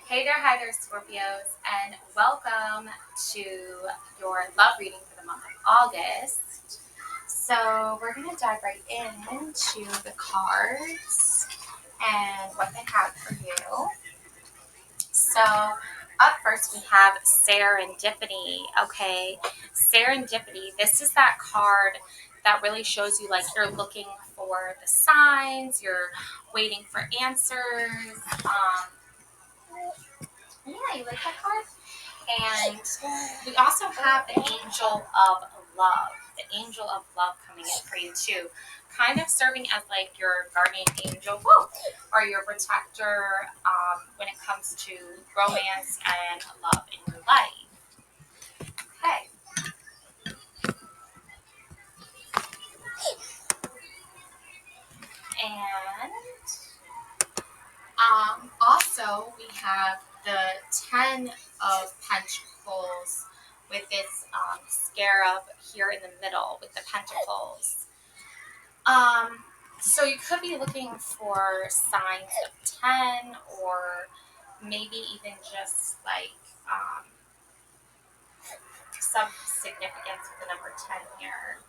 Hi there, Scorpios, and welcome to your love reading for the month of August. So, we're going to dive right into the cards and what they have for you. So, up first, we have serendipity. Okay, serendipity. This is that card that really shows you like you're looking for the signs, you're waiting for answers. Yeah, you like that card? And we also have the angel of love. The angel of love coming in for you too. Kind of serving as like your guardian angel or your protector when it comes to romance and love in your life. Okay. And also we have the Ten of Pentacles with this scarab here in the middle with the pentacles. Um, so you could be looking for signs of 10 or maybe even just like some significance with the number 10 here.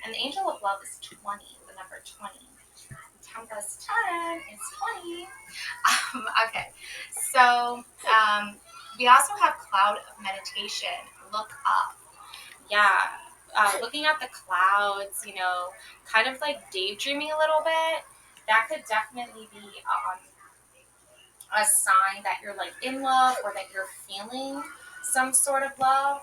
And the angel of love is 20, the number 20. 10 plus 10 is 20. Okay, so we also have cloud of meditation. Look up. Yeah, looking at the clouds, kind of like daydreaming a little bit, that could definitely be a sign that you're like in love or that you're feeling some sort of love.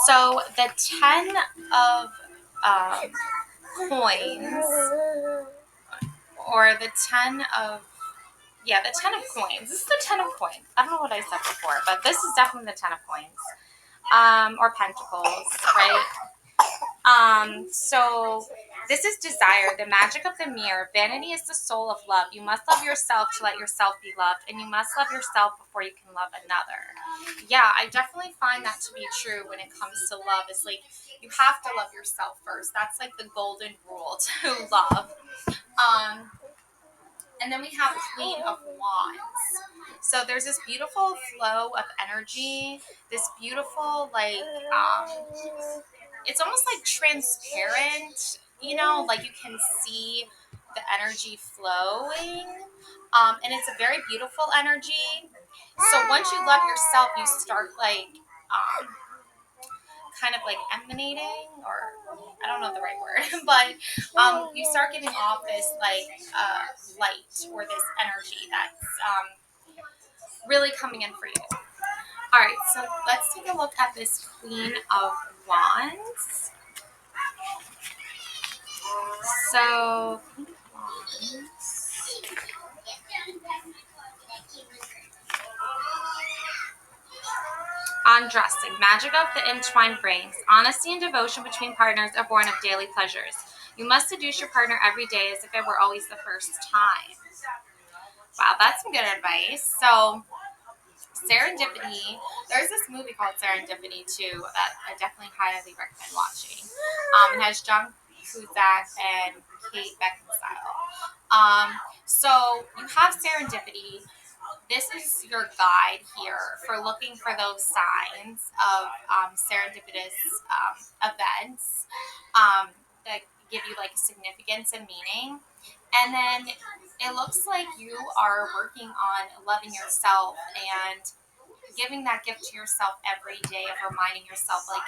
So the 10 of coins, or the 10 of, yeah, the 10 of coins. This is the 10 of coins. I don't know what I said before, but this is definitely the 10 of coins. Or pentacles, right? So this is desire, the magic of the mirror. Vanity is the soul of love. You must love yourself to let yourself be loved, and you must love yourself before you can love another. Yeah, I definitely find that to be true when it comes to love. It's like you have to love yourself first. That's like the golden rule to love. Um, and then we have Queen of Wands. So there's this beautiful flow of energy, this beautiful it's almost like transparent, like you can see the energy flowing. And it's a very beautiful energy. So once you love yourself, you start like kind of like emanating, or I don't know the right word, but you start giving off this like light or this energy that's really coming in for you. All right, so let's take a look at this Queen of Wands. So, undressing, magic of the entwined rings. Honesty and devotion between partners are born of daily pleasures. You must seduce your partner every day as if it were always the first time. Wow, that's some good advice. So, serendipity. There's this movie called Serendipity too that I definitely highly recommend watching. It has John Cusack and Kate Beckinsale. So you have serendipity. This is your guide here for looking for those signs of serendipitous events that give you like significance and meaning. And then it looks like you are working on loving yourself and giving that gift to yourself every day of reminding yourself like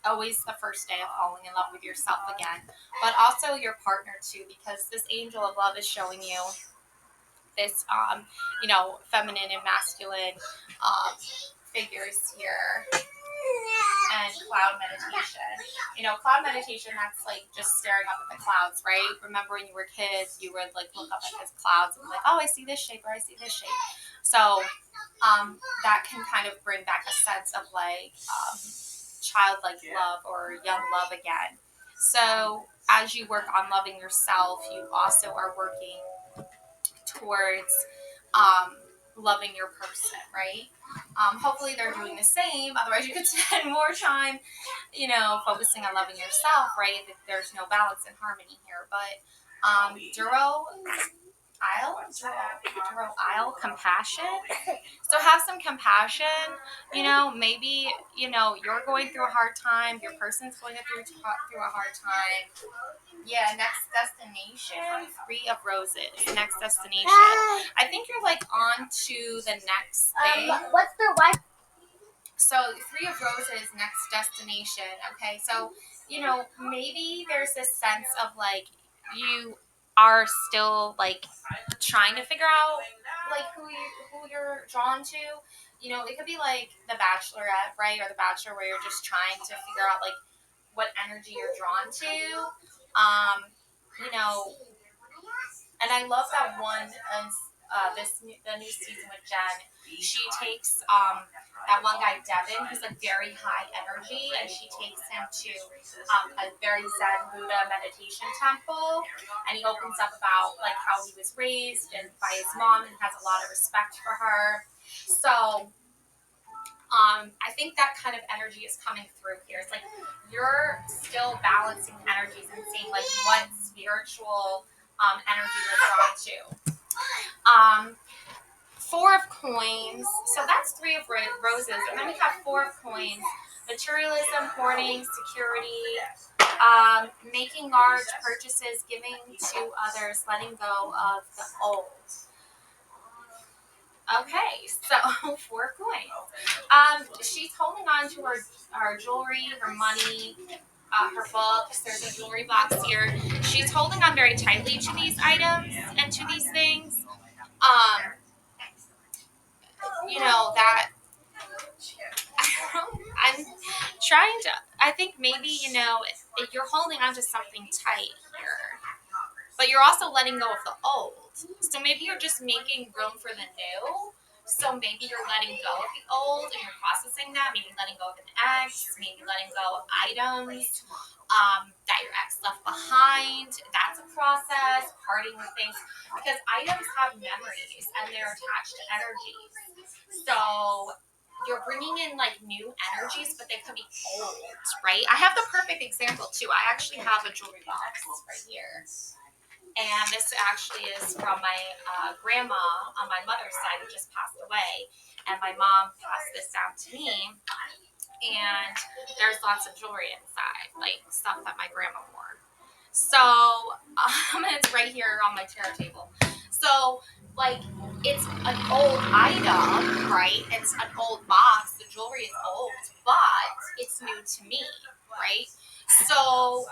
always the first day of falling in love with yourself again, but also your partner too, because this angel of love is showing you this feminine and masculine figures here. And cloud meditation. Cloud meditation, that's like just staring up at the clouds, right? Remember when you were kids, you would like look up at those clouds and be like, oh, I see this shape or I see this shape. So that can kind of bring back a sense of like childlike love or young love again. So as you work on loving yourself, you also are working towards loving your person, right? Hopefully they're doing the same. Otherwise, you could spend more time, focusing on loving yourself, right? If there's no balance and harmony here. But Duro Isle, compassion. So have some compassion. Maybe you're going through a hard time. Your person's going through a hard time. Yeah, next destination, Three of Roses. Next destination. I think you're like on to the next thing. What's the wife? So Three of Roses, next destination. Okay, so maybe there's this sense of like you are still like trying to figure out like who you're drawn to. It could be like The Bachelorette, right, or The Bachelor, where you're just trying to figure out like what energy you're drawn to. Um, you know, and I love that one. The new season with Jen, she takes that one guy Devin, who's like very high energy, and she takes him to a very Zen Buddha meditation temple, and he opens up about like how he was raised and by his mom, and has a lot of respect for her. So I think that kind of energy is coming through here. It's like you're still balancing energies and seeing like what spiritual energy you're drawn to. Four of Coins. So that's Three of Roses, and then we have Four of Coins. Materialism, hoarding, security, making large purchases, giving to others, letting go of the old. Okay, so Four Coins. She's holding on to her jewelry, her money, her books. There's a jewelry box here. She's holding on very tightly to these items and to these things. Um, that I'm trying to. I think maybe if you're holding on to something tight here, but you're also letting go of the old. So maybe you're just making room for the new. So maybe you're letting go of the old and you're processing that. Maybe letting go of an ex. Maybe letting go of items that your ex left behind. That's a process. Parting with things, because items have memories and they're attached to energies. So you're bringing in like new energies, but they could be old, right? I have the perfect example too. I actually have a jewelry box right here. And this actually is from my grandma on my mother's side, who just passed away. And my mom passed this down to me. And there's lots of jewelry inside, like stuff that my grandma wore. So it's right here on my tarot table. So like it's an old item, right? It's an old box. The jewelry is old, but it's new to me, right? So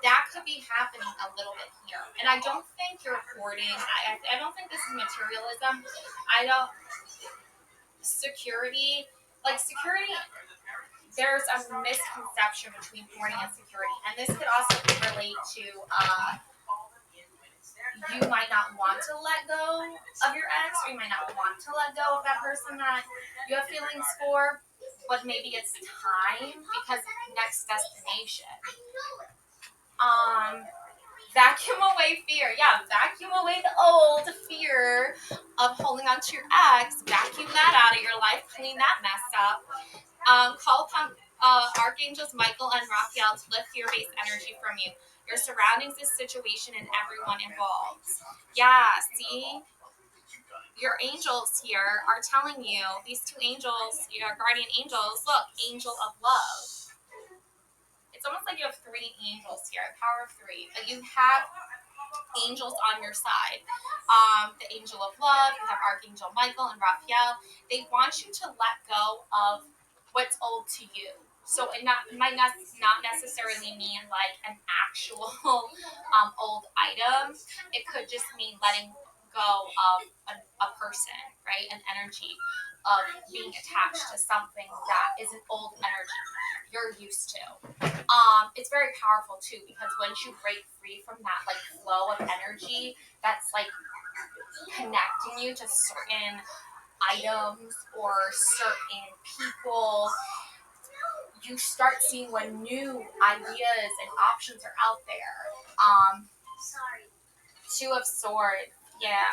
that could be happening a little bit here. And I don't think you're hoarding. I don't think this is materialism. I don't security. Like security, there's a misconception between hoarding and security. And this could also relate to you might not want to let go of your ex, or you might not want to let go of that person that you have feelings for, but maybe it's time because next destination. Vacuum away fear. Yeah, vacuum away the old fear of holding on to your ex. Vacuum that out of your life. Clean that mess up. Call upon archangels Michael and Raphael to lift fear-based energy from you, your surroundings, this situation, and everyone involved. Yeah, see? Your angels here are telling you, these two angels, your guardian angels, look, angel of love. It's almost like you have three angels here, power of three. But you have angels on your side. The angel of love, you have Archangel Michael and Raphael. They want you to let go of what's old to you. So it might not necessarily mean like an actual old item. It could just mean letting go of a person, right? An energy of being attached to something that is an old energy you're used to. It's very powerful too, because once you break free from that like flow of energy that's like connecting you to certain items or certain people, you start seeing what new ideas and options are out there. Two of Swords, yeah.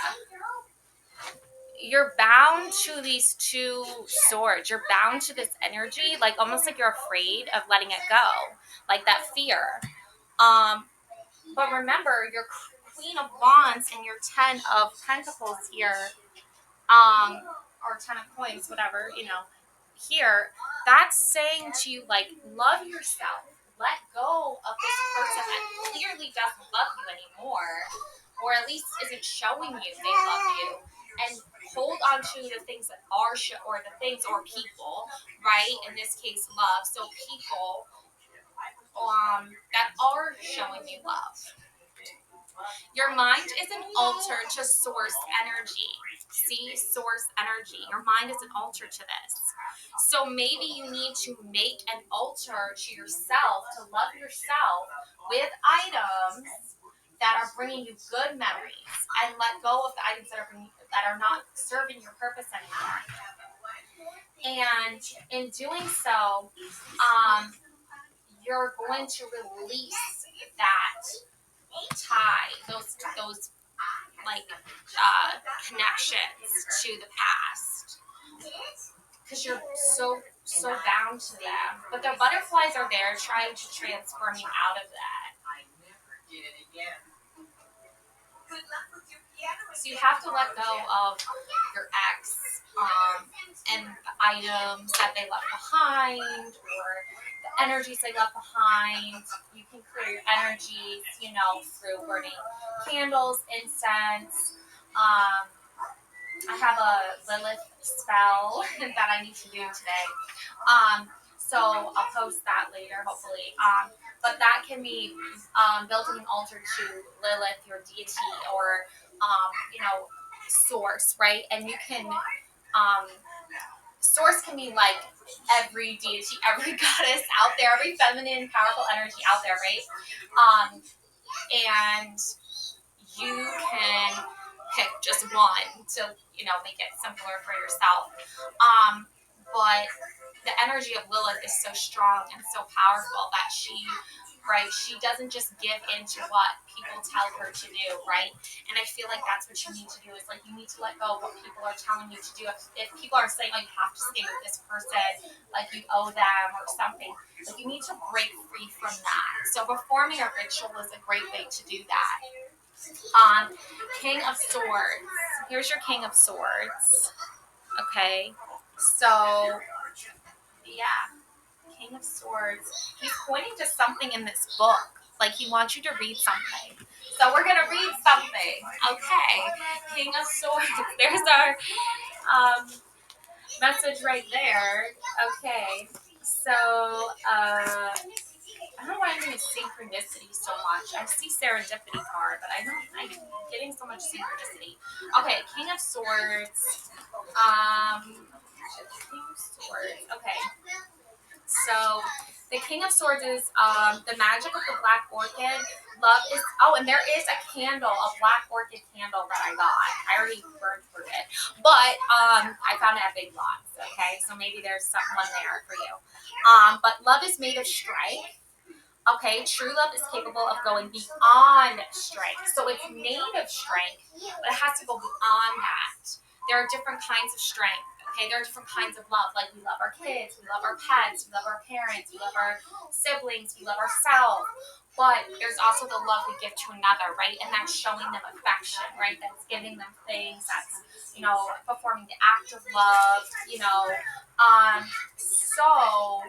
You're bound to these two swords. You're bound to this energy, like almost like you're afraid of letting it go, like that fear. But remember, you're Queen of Wands and your 10 of Pentacles here, or 10 of coins, whatever, here, that's saying to you, like, love yourself. Let go of this person that clearly doesn't love you anymore, or at least isn't showing you they love you, and hold on to the things that are, or the things or people, right? In this case, love. So people that are showing you love. Your mind is an altar to source energy. See, source energy. Your mind is an altar to this. So maybe you need to make an altar to yourself, to love yourself with items that are bringing you good memories, and let go of the items that are not serving your purpose anymore. And in doing so, you're going to release that tie, those like connections to the past, because you're so bound to them. But the butterflies are there trying to transform you out of that. So you have to let go of your ex, and the items that they left behind, or the energies they left behind. You can clear your energies, through burning candles, incense. I have a Lilith spell that I need to do today. So I'll post that later, hopefully. But that can be building an altar to Lilith, your deity, or source, right? And you can source can be like every deity, every goddess out there, every feminine, powerful energy out there, right? And you can pick just one to, make it simpler for yourself. But the energy of Lilith is so strong and so powerful that she doesn't just give in to what people tell her to do, right? And I feel like that's what you need to do, is like, you need to let go of what people are telling you to do. If people are saying, like, you have to stay with this person, like you owe them or something, like, you need to break free from that. So performing a ritual is a great way to do that. King of Swords. Here's your King of Swords. Okay. So, yeah. King of Swords. He's pointing to something in this book. Like, he wants you to read something. So we're going to read something. Okay. King of Swords. There's our message right there. Okay. So, I don't know why I'm getting synchronicity so much. I see serendipity card, but I'm getting so much synchronicity. Okay, King of Swords. King of Swords. Okay. So the King of Swords is the magic of the black orchid. Love is, and there is a candle, a black orchid candle that I got. I already burned through it, but I found it at Big Lots. Okay, so maybe there's someone there for you. But love is made of strength. Okay, true love is capable of going beyond strength. So it's made of strength, but it has to go beyond that. There are different kinds of strength. Okay, there are different kinds of love. Like, we love our kids, we love our pets, we love our parents, we love our siblings, we love ourselves. But there's also the love we give to another, right? And that's showing them affection, right? That's giving them things. That's, performing the act of love, so,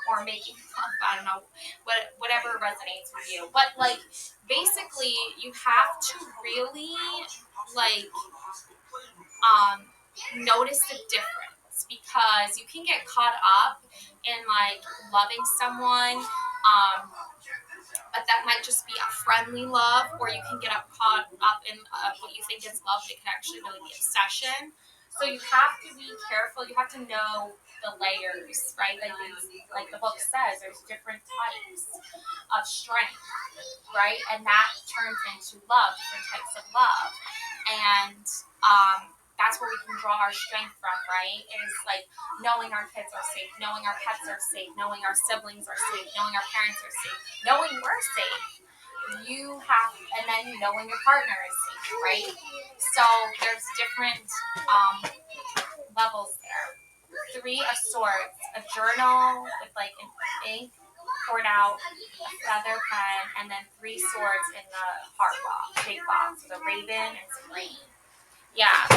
or making love, I don't know, whatever resonates with you. But, like, basically, you have to really, like, notice the difference, because you can get caught up in, like, loving someone, but that might just be a friendly love, or you can get caught up in what you think is love, but it can actually really be obsession. So you have to be careful. You have to know the layers, right? Like the book says, there's different types of strength, right? And that turns into love, different types of love. And that's where we can draw our strength from, right? Is like knowing our kids are safe, knowing our pets are safe, knowing our siblings are safe, knowing our parents are safe, knowing we're safe. And then knowing your partner is safe, right? So there's different levels there. 3 of Swords, a journal with like an ink. poured out a feather pen, and then 3 swords in the heart box, shape box, the raven and some rain. Yeah.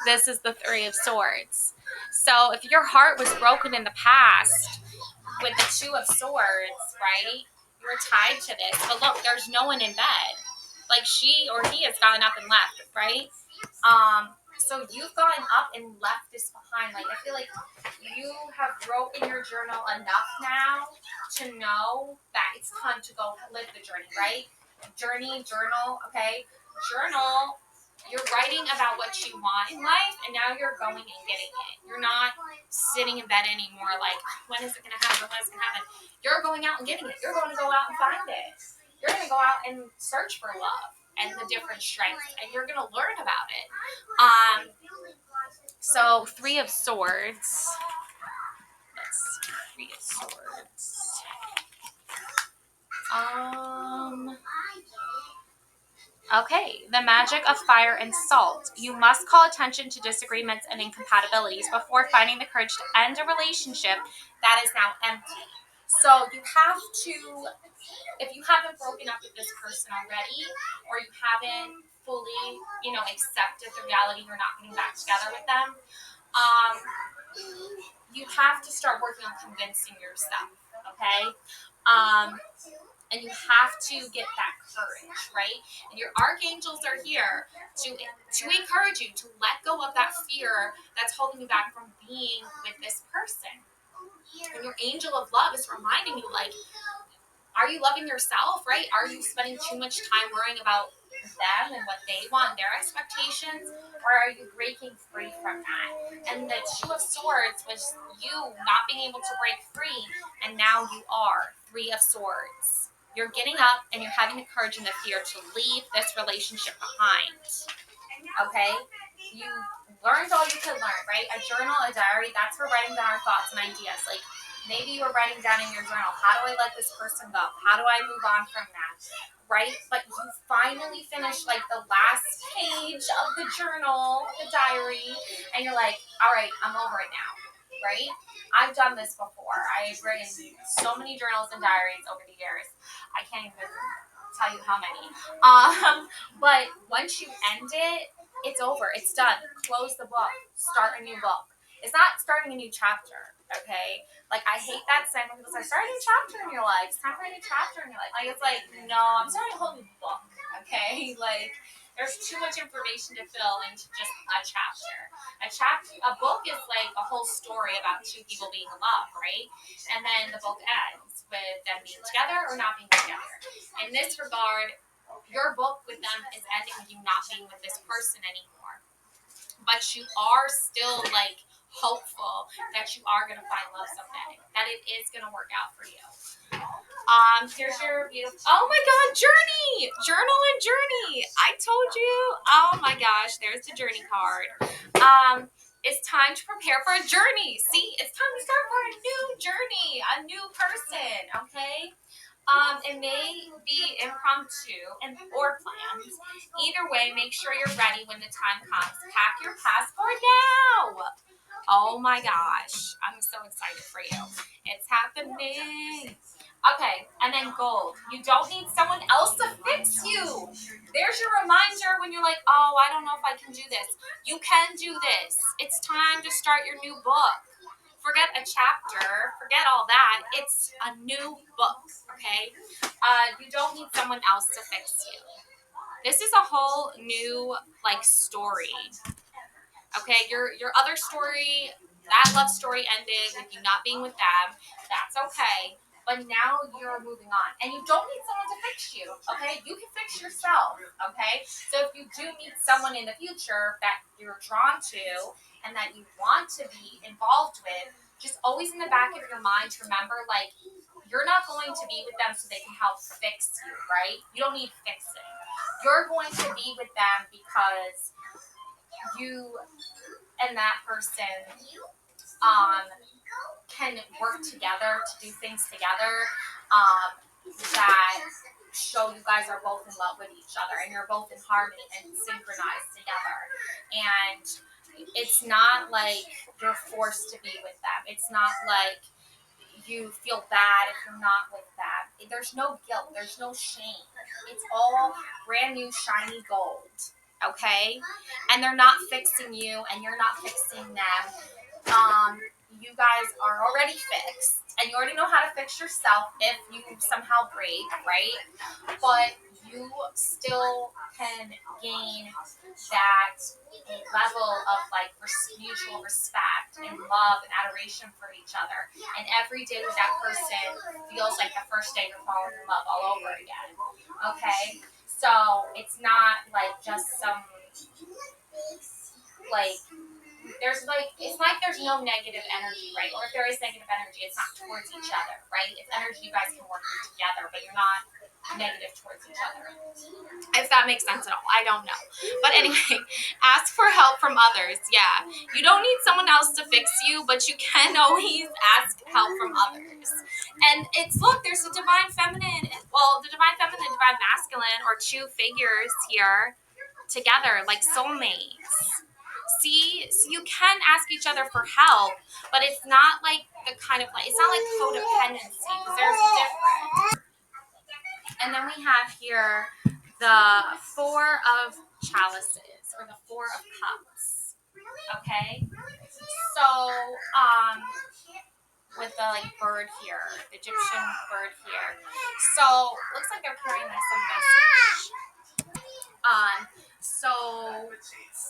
This is the 3 of Swords. So if your heart was broken in the past with the 2 of Swords, right? You were tied to this. But look, there's no one in bed. Like she or he has gotten up and left, right? So you've gone up and left this behind. Like I feel like you have wrote in your journal enough now to know that it's time to go live the journey, right? Journal, okay? Journal. You're writing about what you want in life, and now you're going and getting it. You're not sitting in bed anymore like, when is it going to happen? When is it going to happen? You're going out and getting it. You're going to go out and find it. You're going to go out and search for love and the different strengths, and you're going to learn about it. So 3 of Swords. Let's see, 3 of Swords. Okay, the magic of fire and salt. You must call attention to disagreements and incompatibilities before finding the courage to end a relationship that is now empty. So you have to, if you haven't broken up with this person already, or you haven't fully, accepted the reality you're not getting back together with them, you have to start working on convincing yourself, okay? And you have to get that courage, right? And your archangels are here to encourage you to let go of that fear that's holding you back from being with this person. And your angel of love is reminding you, like, are you loving yourself, right? Are you spending too much time worrying about them and what they want, their expectations, or are you breaking free from that? And the 2 of Swords was you not being able to break free, and now you are 3 of Swords. You're getting up and you're having the courage and the fear to leave this relationship behind. Okay? You learned all you could learn, right? A journal, a diary, that's for writing down our thoughts and ideas. Like, maybe you were writing down in your journal, how do I let this person go? How do I move on from that? Right? But you finally finished like the last page of the journal, the diary, and you're like, all right, I'm over it now. Right? I've done this before. I've written so many journals and diaries over the years. I can't even tell you how many. But once you end it, it's over. It's done. Close the book. Start a new book. It's not starting a new chapter, okay? Like, I hate that saying when people say, start a new chapter in your life. It's time for a new chapter in your life. Like, it's like, no, I'm starting a whole new book, okay? Like, there's too much information to fill into just a chapter. A book is like a whole story about 2 people being in love, right? And then the book ends with them being together or not being together. In this regard, your book with them is ending with you not being with this person anymore. But you are still like hopeful that you are going to find love someday, that it is going to work out for you. Here's your beautiful, oh my God, journey, journal and journey. I told you, oh my gosh, there's the journey card. It's time to prepare for a journey. See, it's time to start for a new journey, a new person, okay? It may be impromptu or planned. Either way, make sure you're ready when the time comes. Pack your passport now. Oh my gosh, I'm so excited for you. It's happening. Okay, and then gold. You don't need someone else to fix you. There's your reminder when you're like, oh, I don't know if I can do this. You can do this. It's time to start your new book. Forget a chapter. Forget all that. It's a new book, okay? You don't need someone else to fix you. This is a whole new, like, story. Okay, your other story, that love story ended with you not being with them. That's okay. But now you're moving on. And you don't need someone to fix you, okay? You can fix yourself, okay? So if you do meet someone in the future that you're drawn to and that you want to be involved with, just always in the back of your mind remember, like, you're not going to be with them so they can help fix you, right? You don't need fixing. You're going to be with them because you and that person can work together to do things together that show you guys are both in love with each other and you're both in harmony and synchronized together. And it's not like you're forced to be with them. It's not like you feel bad if you're not with them. There's no guilt. There's no shame. It's all brand new, shiny gold. Okay? And they're not fixing you, and you're not fixing them. You guys are already fixed, and you already know how to fix yourself if you somehow break, right? But you still can gain that level of like mutual respect and love and adoration for each other. And every day with that person feels like the first day you're falling in love all over again. Okay? So it's not like just some like it's like there's no negative energy, right? Or if there is negative energy, it's not towards each other, right? It's energy you guys can work with together, but you're not negative towards each other. If that makes sense at all, I don't know. But anyway, ask for help from others. Yeah, you don't need someone else to fix you, but you can always ask help from others. And there's a divine feminine, the divine feminine and divine masculine are two figures here together, like soulmates. See, so you can ask each other for help, but it's not like the kind of like, it's not like codependency, because there's a difference. And then we have here the Four of Chalices, or the Four of Cups. Okay? So, with the like bird here, the Egyptian bird here. So, looks like they're carrying like some message. So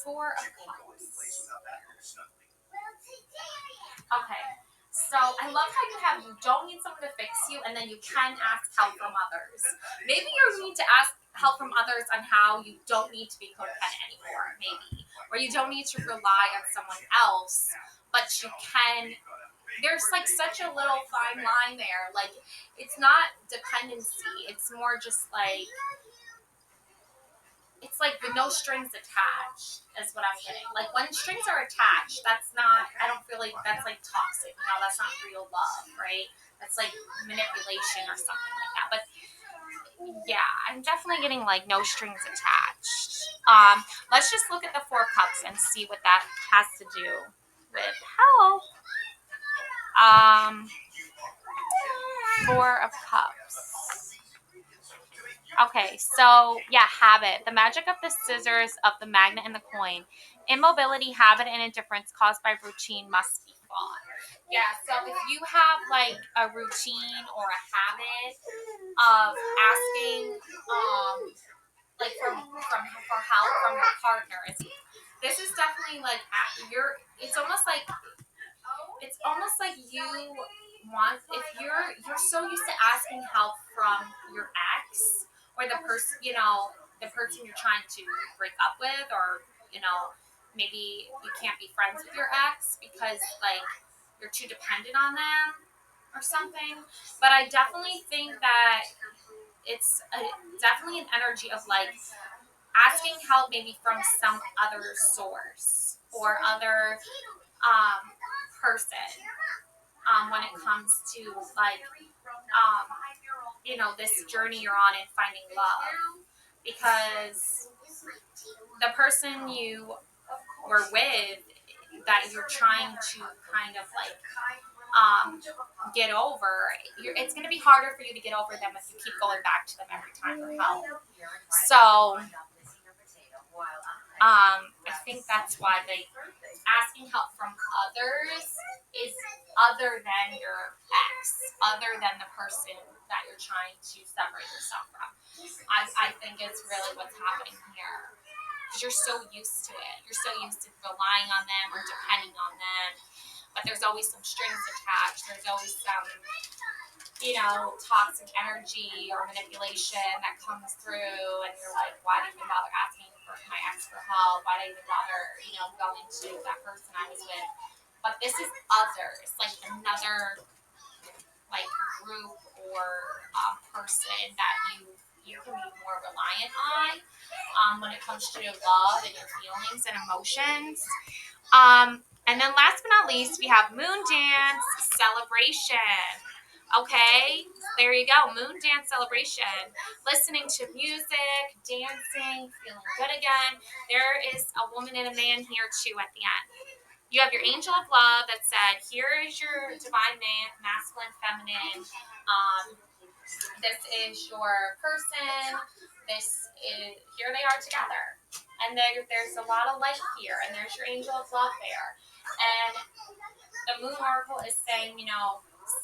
Four of Cups. Okay. So I love how you don't need someone to fix you, and then you can ask help from others. Maybe you need to ask help from others on how you don't need to be codependent anymore, maybe. Or you don't need to rely on someone else, but you can. There's like such a little fine line there. Like, it's not dependency. It's more just like, it's like with no strings attached is what I'm getting. Like, when strings are attached, that's not, I don't feel like that's like toxic. No, that's not real love, right? That's like manipulation or something like that. But yeah, I'm definitely getting like no strings attached. Let's just look at the Four Cups and see what that has to do with help. Four of Cups. Okay, so yeah, habit. The magic of the scissors, of the magnet, and the coin. Immobility, habit, and indifference caused by routine must be fought. Yeah, so if you have like a routine or a habit of asking, like for help from your partner, this is definitely like it's almost like you want, if you're so used to asking help from your ex, or the person, the person you're trying to break up with, or maybe you can't be friends with your ex because like you're too dependent on them or something. But I definitely think that definitely an energy of like asking help maybe from some other source or other person, when it comes to like this journey you're on in finding love, because the person you were with that you're trying to kind of like get over, it's going to be harder for you to get over them if you keep going back to them every time for help. So I think that's why asking help from others is other than your ex, other than the person that you're trying to separate yourself from. I think it's really what's happening here. Because you're so used to it. You're so used to relying on them or depending on them. But there's always some strings attached. There's always some, toxic energy or manipulation that comes through. And you're like, why did I even bother asking for my ex for help? Why did I even bother, going to that person I was with? But this is others, like another like group or person that you can be more reliant on when it comes to love and your feelings and emotions. And then last but not least, we have Moon Dance Celebration. Okay, there you go, Moon Dance Celebration. Listening to music, dancing, feeling good again. There is a woman and a man here too at the end. You have your angel of love that said, here is your divine masculine, feminine. This is your person. This is, here they are together. And there's a lot of light here. And there's your angel of love there. And the moon oracle is saying,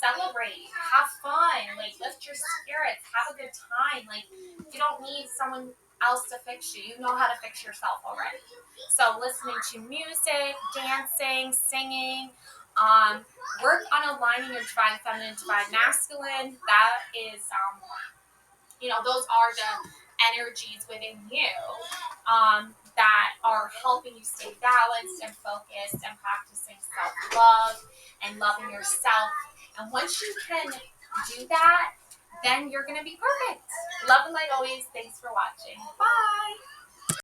celebrate, have fun, like lift your spirits, have a good time. Like you don't need someone else to fix you. You know how to fix yourself already. So listening to music, dancing, singing, work on aligning your divine feminine, divine masculine. That is, those are the energies within you that are helping you stay balanced and focused and practicing self-love and loving yourself. And once you can do that, then you're going to be perfect. Love and light always. Thanks for watching. Bye.